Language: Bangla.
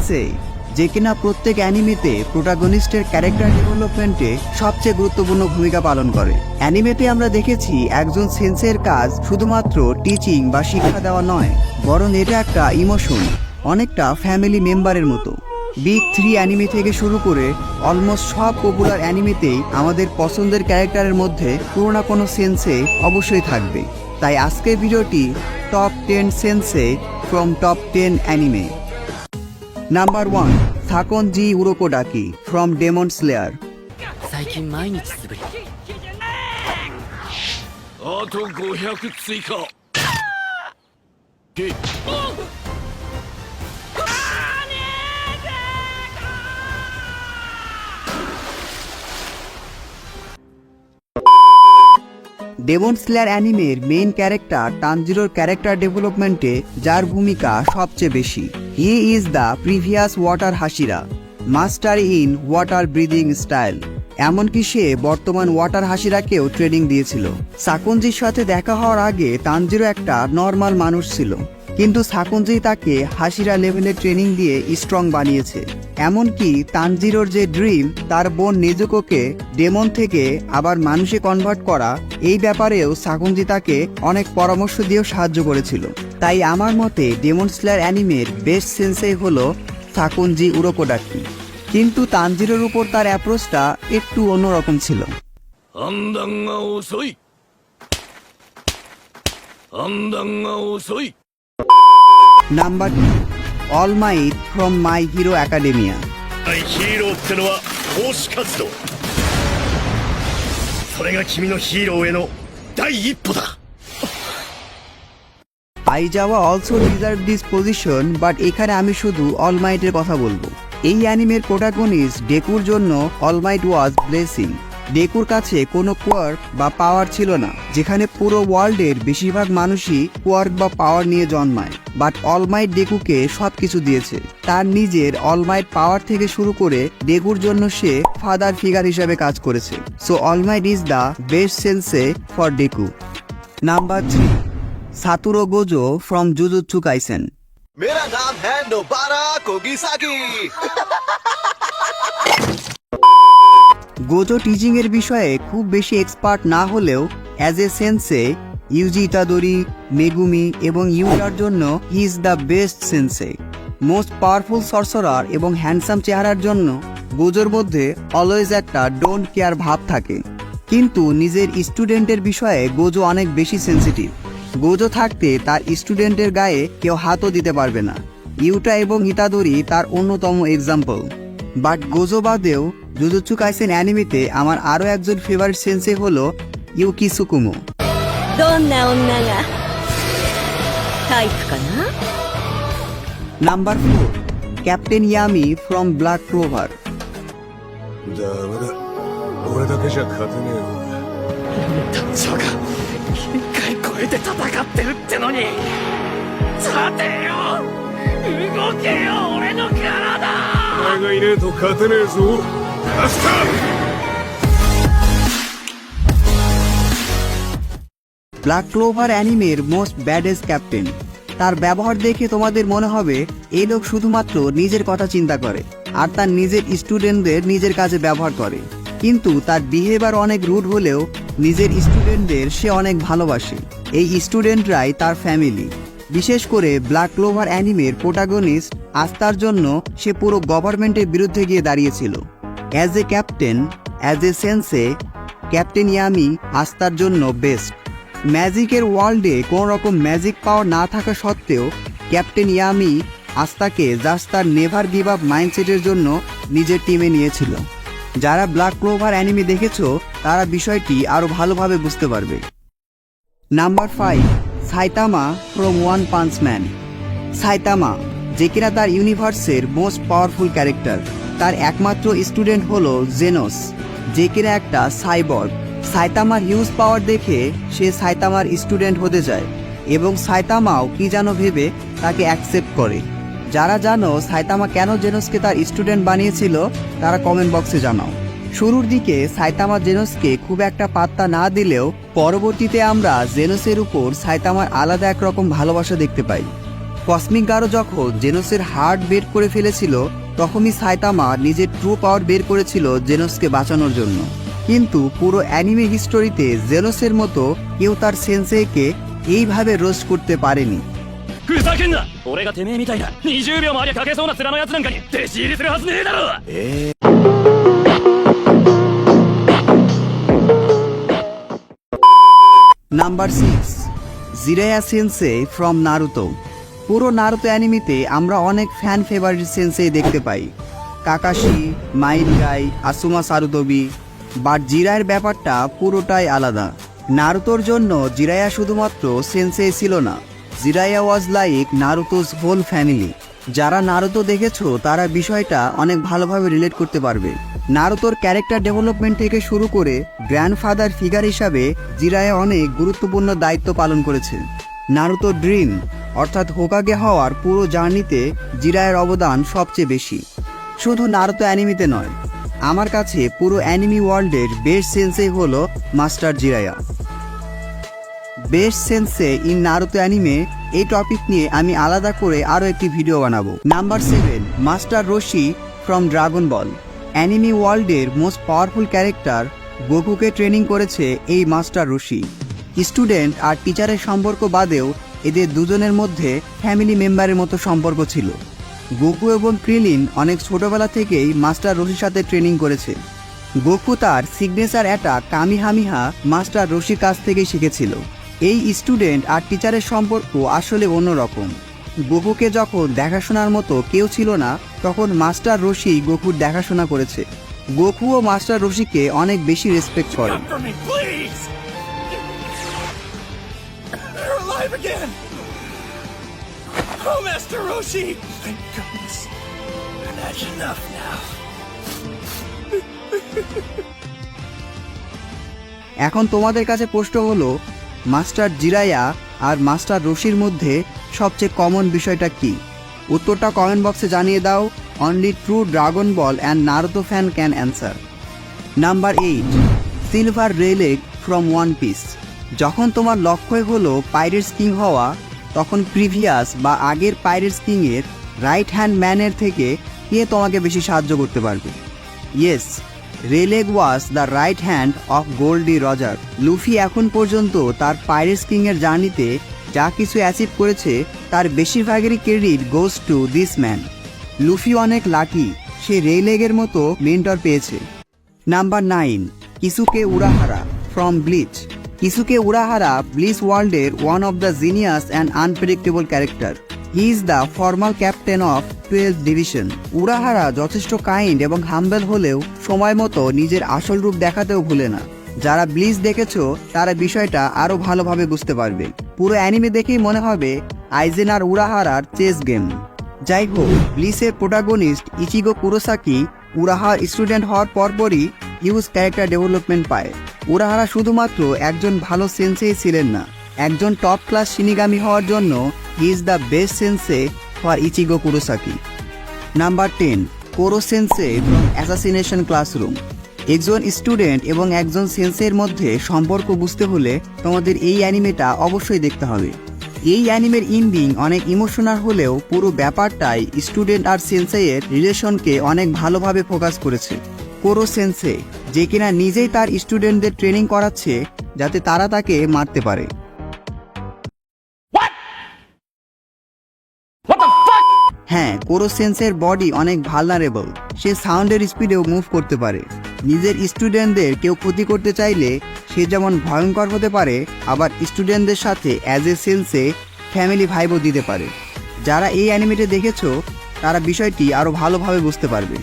সেন্সেই, যে কিনা প্রত্যেক অ্যানিমেতে প্রোটাগনিস্টের ক্যারেক্টার ডেভেলপমেন্টে সবচেয়ে গুরুত্বপূর্ণ ভূমিকা পালন করে। অ্যানিমেতে আমরা দেখেছি একজন সেন্সের কাজ শুধুমাত্র টিচিং বা শিক্ষা দেওয়া নয়, বরং এটা একটা ইমোশন, অনেকটা ফ্যামিলি মেম্বারের মতো। বিগ 3 অ্যানিমে থেকে শুরু করে অলমোস্ট সব পপুলার অ্যানিমেতেই আমাদের পছন্দের ক্যারেক্টারের মধ্যে কোনো না কোনো সেন্সে অবশ্যই থাকবে। তাই আজকের ভিডিওটি top 10 sensei from top 10 anime. Number 1, Sakonji Urokodaki from demon slayer. 最近毎日素振りあと500追加けডেমন স্লেয়ার অ্যানিমের মেইন ক্যারেক্টার তানজিরোর ক্যারেক্টার ডেভেলপমেন্টে যার ভূমিকা সবচেয়ে বেশি। He is the previous water Hashira, master in water breathing style. এমনকি সে বর্তমান ওয়াটার হাসিরাকেও ট্রেনিং দিয়েছিল। সাকুনজির সাথে দেখা হওয়ার আগে তানজিরো একটা নর্মাল মানুষ ছিল, কিন্তু সাকুনজি তাকে হাসিরা লেভেলে ট্রেনিং দিয়ে স্ট্রং বানিয়েছে। এমনকি তানজিরোর যে ড্রিম তার বোন নেজুকোকে ডেমন থেকে আবার মানুষে কনভার্ট করা, এই ব্যাপারেও সাকুনজি তাকে অনেক পরামর্শ দিয়েও সাহায্য করেছিল। তাই আমার মতে ডেমন স্লেয়ার অ্যানিমের বেস্ট সেন্সেই হলো সাকুনজি উরোকোডাকি। কিন্তু তানজিরোর উপর তার অ্যাপ্রোচটা একটু অন্যরকম ছিল। 判断が遅い判断が遅い number 2, all might from my hero academia. ヒーローってのは奉仕活動、それが君のヒーローへの第一歩だ。আইজাওয়া also deserve this position, but এখানে আমি শুধু অলমাইটের কথা বলবো। এই অ্যানিমের প্রোটাগনিস্ট ডেকুর জন্য অলমাইট ওয়াজ ব্লেসিং। ডেকুর কাছে কোনো কোয়ার্ক বা পাওয়ার ছিল না, যেখানে পুরো ওয়ার্ল্ডের বেশিরভাগ মানুষই কোয়ার্ক বা পাওয়ার নিয়ে জন্মায়। বাট অলমাইট ডেকুকে সবকিছু দিয়েছে। তার নিজের অলমাইট পাওয়ার থেকে শুরু করে ডেকুর জন্য সে ফাদার ফিগার হিসাবে কাজ করেছে। So all might is the best sensei for Deku. Number 3, Satoru Gojo from Jujutsu Kaisen. मेरा नाम है नोबारा कोगिसाकी। গোজো টিচিং এর বিষয়ে খুব বেশি এক্সপার্ট না হলেও অ্যাজ এ সেন্সে ইউজি ইতাদোরি, মেগুমি এবং ইউটার জন্য he is the best sensei. Most powerful sorcerer এবং হ্যান্ডসাম চেহারার জন্য গোজোর মধ্যে অলওয়েজ একটা ডোন্ট কেয়ার ভাব থাকে। কিন্তু নিজের স্টুডেন্টের বিষয়ে গোজো অনেক বেশি সেন্সিটিভ। গোজো থাকতে তার স্টুডেন্টের গায়ে কেউ হাতও দিতে পারবে না। ইউটা এবং ইতাদোরি তার অন্যতম এক্সাম্পল। বাট গোজো বাদেও জুজুৎসু কাইসেন অ্যানিমেতে আমার আরও একজন ফেভারিট সেন্সে হলো ইউকি সুকুমো। どんな女がタイプかな。নাম্বার 4, captain Yami from black clover. ダメだ、俺だけじゃ勝てねえよ。団長が限界超えて戦ってるってのに立てよ動けよ俺の体。お前がいねえと勝てねえぞ。明日ব্ল্যাক ক্লোভার অ্যানিমের মোস্ট ব্যাডেস্ট ক্যাপ্টেন। তার ব্যবহার দেখে তোমাদের মনে হবে এই লোক শুধুমাত্র নিজের কথা চিন্তা করে আর তার নিজের স্টুডেন্টদের নিজের কাজে ব্যবহার করে। কিন্তু তার বিহেভিয়ার অনেক রুড হলেও নিজের স্টুডেন্টদের সে অনেক ভালোবাসে। এই স্টুডেন্টরাই তার ফ্যামিলি। বিশেষ করে ব্ল্যাক ক্লোভার অ্যানিমের প্রোটাগনিস্ট আস্তার জন্য সে পুরো গভর্নমেন্টের বিরুদ্ধে গিয়ে দাঁড়িয়েছিল। As a captain, as a sensei, captain yummy আস্তার জন্য বেস্ট। ম্যাজিকের ওয়ার্ল্ডে কোনো রকম ম্যাজিক পাওয়ার না থাকা সত্ত্বেও ক্যাপ্টেন ইয়ামি আস্তাকে জাস্ট তার নেভার গিভ আপ মাইন্ডসেটের জন্য নিজের টিমে নিয়েছিল। যারা ব্ল্যাক ক্লোভার অ্যানিমে দেখেছো তারা বিষয়টি আরও ভালোভাবে বুঝতে পারবে। Number 5, Saitama from one punch man. Saitama, যে কিনা তার ইউনিভার্সের মোস্ট পাওয়ারফুল ক্যারেক্টার। তার একমাত্র স্টুডেন্ট হলো জেনোস, যে কিনা একটা সাইবর্গ। সাইতামার হিউজ পাওয়ার দেখে সে সাইতামার স্টুডেন্ট হতে চায় এবং সাইতামাও কি যেন ভেবে তাকে অ্যাকসেপ্ট করে। যারা জানো সাইতামা কেন জেনোসকে তার স্টুডেন্ট বানিয়েছিল তারা কমেন্ট বক্সে জানাও। শুরুর দিকে সাইতামা জেনোসকে খুব একটা পাত্তা না দিলেও পরবর্তীতে আমরা জেনোসের উপর সাইতামার আলাদা একরকম ভালোবাসা দেখতে পাই। কসমিক গারো যখন জেনোসের হার্ট বের করে ফেলেছিল তখনই সাইতামা নিজের ট্রু পাওয়ার বের করেছিল জেনোসকে বাঁচানোর জন্য। কিন্তু পুরো অ্যানিমে হিস্টোরিতে জেনোসের মতো কেউ তার সেন্সেইকে এইভাবে রোস্ট করতে পারেনি। ふざけんな。俺がてめえみたいな20秒もありゃ書けそうな面のやつなんかに弟子入りするはずねえだろ。নাম্বার 6, জিরায়া সেন্সেই ফ্রম নারুতো। পুরো নারুতো অ্যানিমেতে আমরা অনেক ফ্যান ফেভারিট সেন্সেই দেখতে পাই, কাকাশি, মাইন গাই, আসুমা সারুতোবি। বাট জিরায়ের ব্যাপারটা পুরোটাই আলাদা। নারুতোর জন্য জিরায়া শুধুমাত্র সেন্সেই ছিল না, জিরায়া ওয়াজ লাইক নারুতোস হোল ফ্যামিলি। যারা নারুতো দেখেছো তারা বিষয়টা অনেক ভালোভাবে রিলেট করতে পারবে। নারুতোর ক্যারেক্টার ডেভেলপমেন্ট থেকে শুরু করে গ্র্যান্ডফাদার ফিগার হিসাবে জিরায়া অনেক গুরুত্বপূর্ণ দায়িত্ব পালন করেছে। নারুতো ড্রিম অর্থাৎ হোকাগে হওয়ার পুরো জার্নিতে জিরায়ের অবদান সবচেয়ে বেশি। শুধু নারুতো অ্যানিমিতে নয়, আমার কাছে পুরো অ্যানিমি ওয়ার্ল্ডের বেস্ট সেন্সেই হলো master Jiraiya. Best sensei in Naruto anime এই টপিক নিয়ে আমি আলাদা করে আরও একটি ভিডিও বানাবো। Number 7, master Roshi from dragon ball. Anime ওয়ার্ল্ডের মোস্ট পাওয়ারফুল ক্যারেক্টার গোকুকে ট্রেনিং করেছে এই মাস্টার রোশি। স্টুডেন্ট আর টিচারের সম্পর্ক বাদেও এদের দুজনের মধ্যে ফ্যামিলি মেম্বারের মতো সম্পর্ক ছিল। গোকু এবং ক্রিলিন অনেক ছোটবেলা থেকেই মাস্টার রোশির সাথে ট্রেনিং করেছে। গোকু তার সিগনেচার অ্যাটাক কামিহামিহা মাস্টার রোশির কাছ থেকেই শিখেছিল। এই স্টুডেন্ট আর টিচারের সম্পর্ক আসলে অন্যরকম। গোকুকে যখন দেখাশোনার মতো কেউ ছিল না তখন মাস্টার রোশি গোকুর দেখাশোনা করেছে। গোকু ও মাস্টার রোশিকে অনেক বেশি রেসপেক্ট করে। Come for me, please. You're alive again. Oh, Master Roshi. Thank goodness. That's enough now. এখন তোমাদের কাছে প্রশ্ন হলো, মাস্টার জিরায়া আর মাস্টার রোশির মধ্যে সবচেয়ে কমন বিষয়টা কি? উত্তরটা কমেন্ট বক্সে জানিয়ে দাও। Only true Dragon Ball and Naruto fan can answer. Number 8, silver Rayleigh from one piece. যখন তোমার লক্ষ্যই হলো পাইরেটস কিং হওয়া তখন প্রিভিয়াস বা আগের পাইরেটস কিংয়ের রাইট হ্যান্ড ম্যানের থেকে কে তোমাকে বেশি সাহায্য করতে পারবে? Yes, Rayleigh was the right hand of Gol D Roger. Luffy এখন পর্যন্ত তার পাইরেটস কিংয়ের জার্নিতে যা কিছু অ্যাচিভ করেছে তার বেশিরভাগেরই credit goes to this man. Luffy অনেক লাকি, সে রেলেগের মতো মেন্টর পেয়েছে। Number 9, Kisuke Urahara from Bleach. Kisuke Urahara Bleach ওয়ার্ল্ডের one of the genius and unpredictable character. He is the formal captain of 12th division. Urahara যথেষ্ট কাইন্ড এবং হাম্বেল হলেও সময় মতো নিজের আসল রূপ দেখাতেও ভুলে না। যারা ব্লিচ দেখেছো তারা বিষয়টা আরও ভালোভাবে বুঝতে পারবে। পুরো অ্যানিমে দেখেই মনে হবে আইজেন আর উরাহারার চেস গেম। যাই হোক, ব্লিচের প্রোটাগনিস্ট ইচিগো কুরোসাকি উরাহার স্টুডেন্ট হওয়ার পরপরই হিউজ ক্যারেক্টার ডেভেলপমেন্ট পায়। উরাহারা শুধুমাত্র একজন ভালো সেন্সেই ছিলেন না, একজন টপ ক্লাস শিনিগামি হওয়ার জন্য he is the best sensei for Ichigo Kurosaki. Number 10, Koro sensei from assassination classroom. একজন স্টুডেন্ট এবং একজন সেন্সের মধ্যে সম্পর্ক বুঝতে হলে তোমাদের এই অ্যানিমেটা অবশ্যই দেখতে হবে। এই অ্যানিমের ইন্ডিং অনেক ইমোশনাল হলেও পুরো ব্যাপারটাই স্টুডেন্ট আর সেন্সেইয়ের রিলেশনকে অনেক ভালোভাবে ফোকাস করেছে। কোরো সেন্সে যে কিনা নিজেই তার স্টুডেন্টদের ট্রেনিং করাচ্ছে যাতে তারা তাকে মারতে পারে। হ্যাঁ, কোরো সেন্সের বডি অনেক ভালনারেবল। সে সাউন্ডের স্পিডেও মুভ করতে পারে। নিজের স্টুডেন্টদের কেউ ক্ষতি করতে চাইলে সে যেমন ভয়ঙ্কর হতে পারে, আবার স্টুডেন্টদের সাথে অ্যাজ এ সেন্সে ফ্যামিলি ভাইবও দিতে পারে। যারা এই অ্যানিমেটে দেখেছো তারা বিষয়টি আরও ভালোভাবে বুঝতে পারবে।